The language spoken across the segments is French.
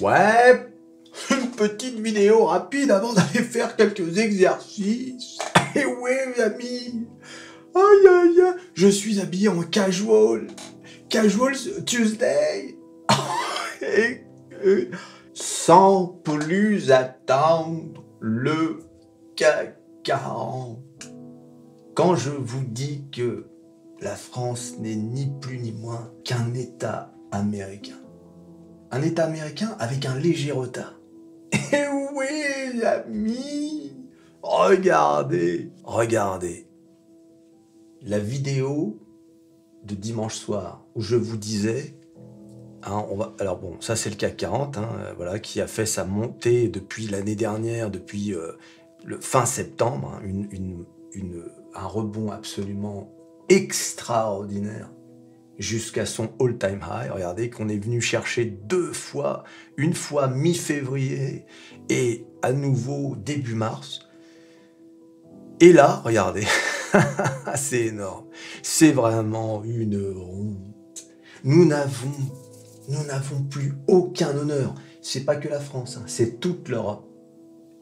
Ouais, une petite vidéo rapide avant d'aller faire quelques exercices. Et ouais, mes amis. Aïe, aïe, aïe. Je suis habillé en casual. Casual Tuesday. Et, sans plus attendre, le CAC 40. Quand je vous dis que la France n'est ni plus ni moins qu'un État américain. Un État américain avec un léger retard. Et oui, amis, regardez, regardez. La vidéo de dimanche soir où je vous disais, hein, alors bon, ça c'est le CAC 40, hein, voilà, qui a fait sa montée depuis l'année dernière, depuis le fin septembre, hein, un rebond absolument extraordinaire jusqu'à son all-time high. Regardez qu'on est venu chercher deux fois, une fois mi-février et à nouveau début mars. Et là, regardez, c'est énorme. C'est vraiment une honte. Nous n'avons plus aucun honneur. C'est pas que la France, hein, c'est toute l'Europe.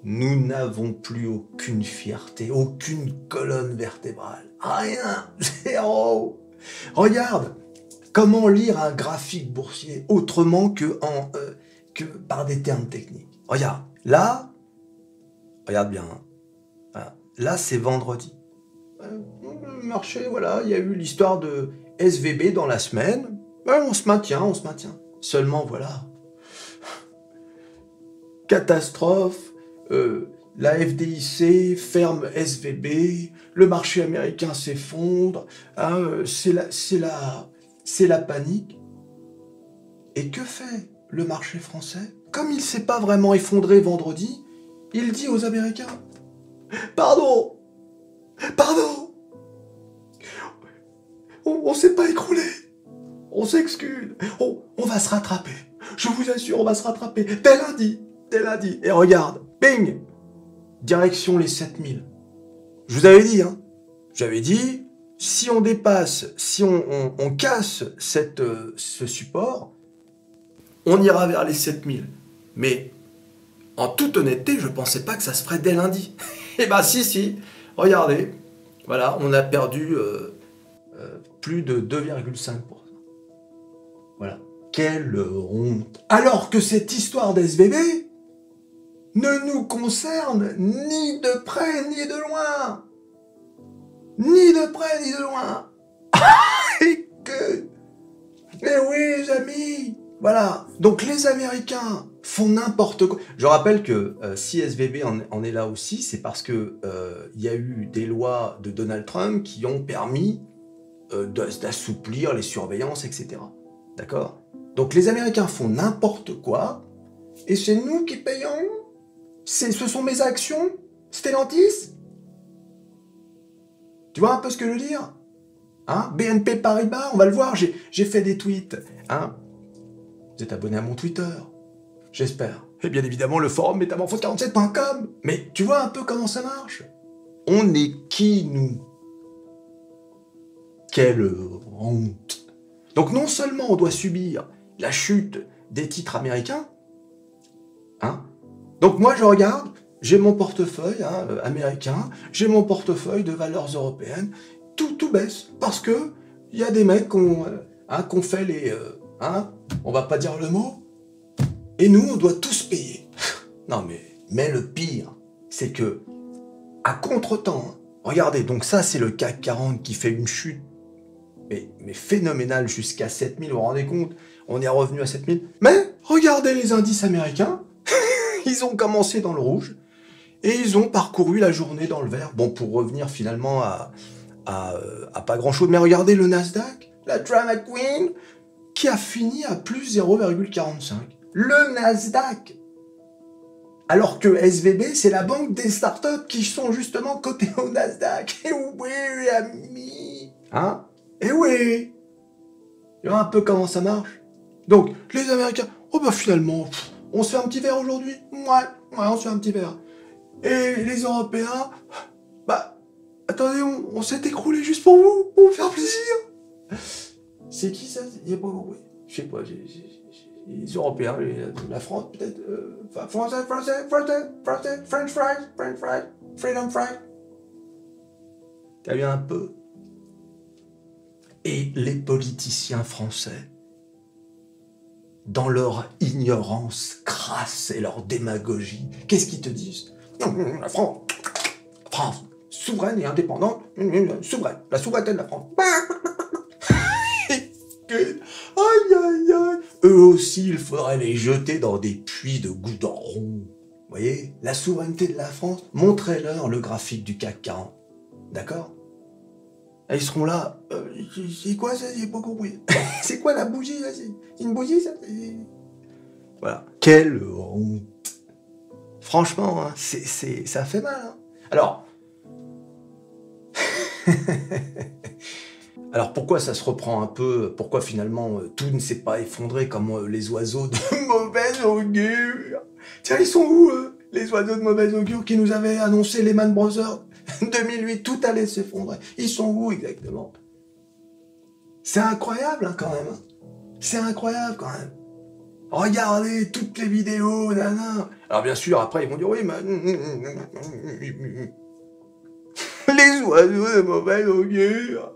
Nous n'avons plus aucune fierté, aucune colonne vertébrale. Rien, zéro. Regarde, comment lire un graphique boursier autrement que par des termes techniques. Regarde, là, regarde bien, hein. Voilà. Là c'est vendredi. Le marché, voilà, il y a eu l'histoire de SVB dans la semaine. Ben, on se maintient. Seulement, voilà. Catastrophe, la FDIC ferme SVB, le marché américain s'effondre, hein, c'est la panique. Et que fait le marché français? Comme il ne s'est pas vraiment effondré vendredi, il dit aux Américains « Pardon, on s'est pas écroulé, on s'excuse, on va se rattraper, je vous assure, on va se rattraper, dès lundi. Et regarde, bing, direction les 7000. Je vous avais dit, hein, j'avais dit, si on dépasse, si on casse ce support, on ira vers les 7000. Mais en toute honnêteté, je pensais pas que ça se ferait dès lundi. Eh ben si, regardez, voilà, on a perdu plus de 2,5%. Voilà, quelle honte. Alors que cette histoire d'SVB ne nous concerne ni de près ni de loin. Ni de près ni de loin. Et que... Mais oui, les amis. Voilà. Donc les Américains font n'importe quoi. Je rappelle que si SVB en est là aussi, c'est parce que y a eu des lois de Donald Trump qui ont permis d'assouplir les surveillances, etc. D'accord? Donc les Américains font n'importe quoi et c'est nous qui payons. Ce sont mes actions, Stellantis. Tu vois un peu ce que je veux dire, hein? BNP Paribas, on va le voir, j'ai fait des tweets. Hein? Vous êtes abonné à mon Twitter, j'espère. Et bien évidemment, le forum métamorphose47.com. Mais tu vois un peu comment ça marche? On est qui, nous? Quelle honte. Donc non seulement on doit subir la chute des titres américains, hein? Donc moi je regarde, j'ai mon portefeuille américain, j'ai mon portefeuille de valeurs européennes, tout baisse, parce que il y a des mecs qui ont fait les... on va pas dire le mot, et nous on doit tous payer. Non mais le pire, c'est que, à contre-temps, regardez, donc ça c'est le CAC 40 qui fait une chute, mais phénoménale jusqu'à 7000, vous vous rendez compte? On est revenu à 7000, mais regardez les indices américains. Ils ont commencé dans le rouge et ils ont parcouru la journée dans le vert. Bon, pour revenir finalement à pas grand-chose. Mais regardez le Nasdaq, la drama queen, qui a fini à plus 0,45. Le Nasdaq. Alors que SVB, c'est la banque des startups qui sont justement cotées au Nasdaq. Et oui, amis. Hein? Et oui. Tu vois un peu comment ça marche? Donc, les Américains, oh bah finalement... On se fait un petit verre aujourd'hui? Ouais, on se fait un petit verre. Et les Européens, bah, attendez, on s'est écroulé juste pour vous faire plaisir. C'est qui ça? Il n'y a pas compris. Je sais pas, les Européens, la France peut-être, enfin, français, French fries, freedom fries. T'as vu un peu? Et les politiciens français, dans leur ignorance crasse et leur démagogie, qu'est-ce qu'ils te disent? La France, souveraine et indépendante, souveraine, la souveraineté de la France. Aïe, aïe, aïe. Eux aussi, il faudrait les jeter dans des puits de goudron. Vous voyez, la souveraineté de la France, montrez-leur le graphique du CAC 40. D'accord? Et ils seront là. C'est quoi ça? J'ai pas compris. C'est quoi la bougie là? C'est une bougie ça? Voilà. Quelle honte. Franchement, hein, ça fait mal. Hein. Alors pourquoi ça se reprend un peu? Pourquoi finalement tout ne s'est pas effondré comme les oiseaux de mauvaise augure? Tiens, ils sont où les oiseaux de mauvaise augure qui nous avaient annoncé Lehman Brothers 2008, tout allait s'effondrer. Ils sont où exactement? C'est incroyable hein, quand même. Hein. C'est incroyable quand même. Regardez toutes les vidéos, nana. Alors bien sûr, après ils vont dire oui, mais... les oiseaux de mauvaise augure.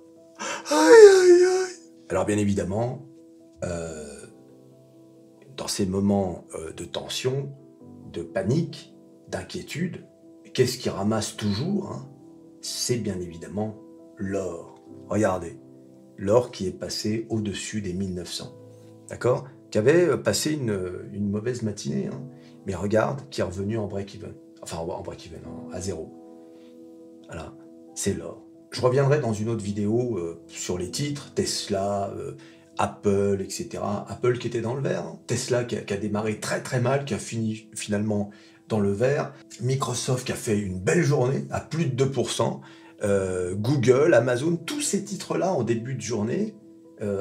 Aïe, aïe, aïe. Alors bien évidemment, dans ces moments de tension, de panique, d'inquiétude, qu'est-ce qui ramasse toujours hein? C'est bien évidemment l'or. Regardez, l'or qui est passé au-dessus des 1900, d'accord? Qui avait passé une mauvaise matinée, hein? Mais regarde, qui est revenu en break-even. Enfin, en break-even, à zéro. Voilà, c'est l'or. Je reviendrai dans une autre vidéo sur les titres, Tesla, Apple, etc. Apple qui était dans le vert, hein. Tesla qui a démarré très très mal, qui a fini finalement dans le vert. Microsoft qui a fait une belle journée, à plus de 2%. Google, Amazon, tous ces titres-là en début de journée,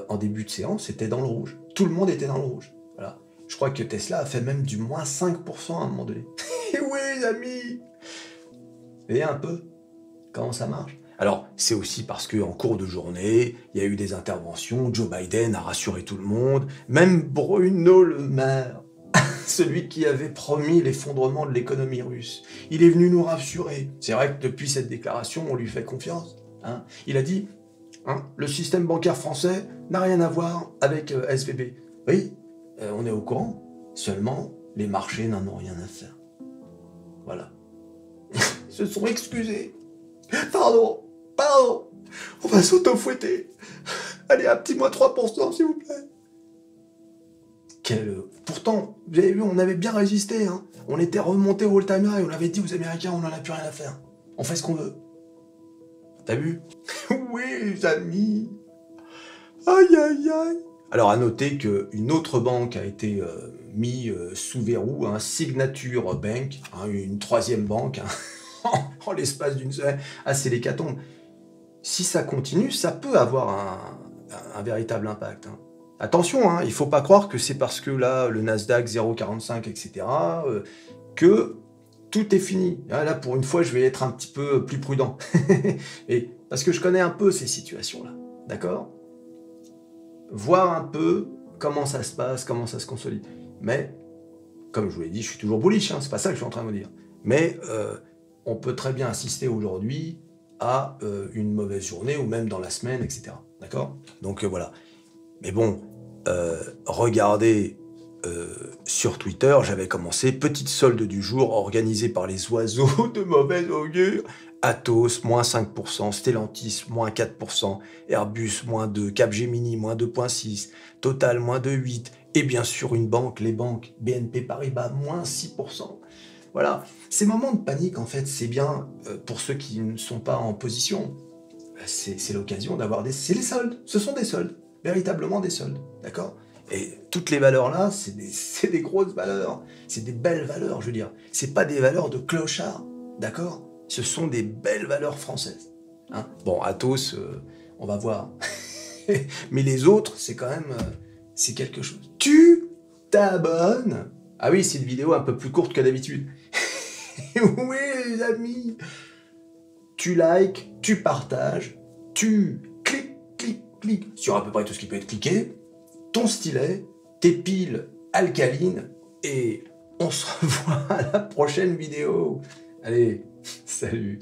en début de séance, étaient dans le rouge. Tout le monde était dans le rouge. Voilà. Je crois que Tesla a fait même du moins 5% à un moment donné. Et oui, les amis! Vous voyez un peu comment ça marche? Alors, c'est aussi parce qu'en cours de journée, il y a eu des interventions, Joe Biden a rassuré tout le monde, même Bruno Le Maire, celui qui avait promis l'effondrement de l'économie russe, il est venu nous rassurer. C'est vrai que depuis cette déclaration, on lui fait confiance. Hein. Il a dit, hein, le système bancaire français n'a rien à voir avec SVB. Oui, on est au courant, seulement les marchés n'en ont rien à faire. Voilà. Ils se sont excusés. Pardon, on va s'auto-fouetter. Allez, un petit moins 3%, s'il vous plaît. Pourtant, vous avez vu, on avait bien résisté. Hein. On était remonté au all-time high. On avait dit aux Américains, on n'en a plus rien à faire. On fait ce qu'on veut. T'as vu? Oui, les amis. Aïe, aïe, aïe. Alors, à noter qu'une autre banque a été mise sous verrou, hein, Signature Bank, hein, une troisième banque, hein, en l'espace d'une semaine. Ah, c'est l'hécatombe. Si ça continue, ça peut avoir un véritable impact. Hein. Attention, hein, il ne faut pas croire que c'est parce que là, le Nasdaq 0,45, etc., que tout est fini. Là, pour une fois, je vais être un petit peu plus prudent. Et, parce que je connais un peu ces situations-là, d'accord? Voir un peu comment ça se passe, comment ça se consolide. Mais, comme je vous l'ai dit, je suis toujours bullish, hein, c'est pas ça que je suis en train de vous dire. Mais on peut très bien assister aujourd'hui à une mauvaise journée, ou même dans la semaine, etc. D'accord? Donc voilà. Mais bon, regardez sur Twitter, j'avais commencé, petite solde du jour organisée par les oiseaux de mauvaise augure. Atos, moins 5%, Stellantis, moins 4%, Airbus, moins 2%, Capgemini, moins 2,6%, Total, moins 2,8%, et bien sûr une banque, les banques, BNP Paribas, moins 6%. Voilà, ces moments de panique, en fait, c'est bien pour ceux qui ne sont pas en position. C'est l'occasion d'avoir c'est les soldes, ce sont des soldes, véritablement des soldes, d'accord? Et toutes les valeurs-là, c'est des grosses valeurs, c'est des belles valeurs, je veux dire. C'est pas des valeurs de clochard, d'accord? Ce sont des belles valeurs françaises. Hein, bon, Atos, on va voir. Mais les autres, c'est quand même, c'est quelque chose. Tu t'abonnes. Ah oui, c'est une vidéo un peu plus courte que d'habitude. Oui, les amis. Tu likes, tu partages, tu cliques sur à peu près tout ce qui peut être cliqué, ton stylet, t'épiles alcaline. Et on se revoit à la prochaine vidéo. Allez, salut.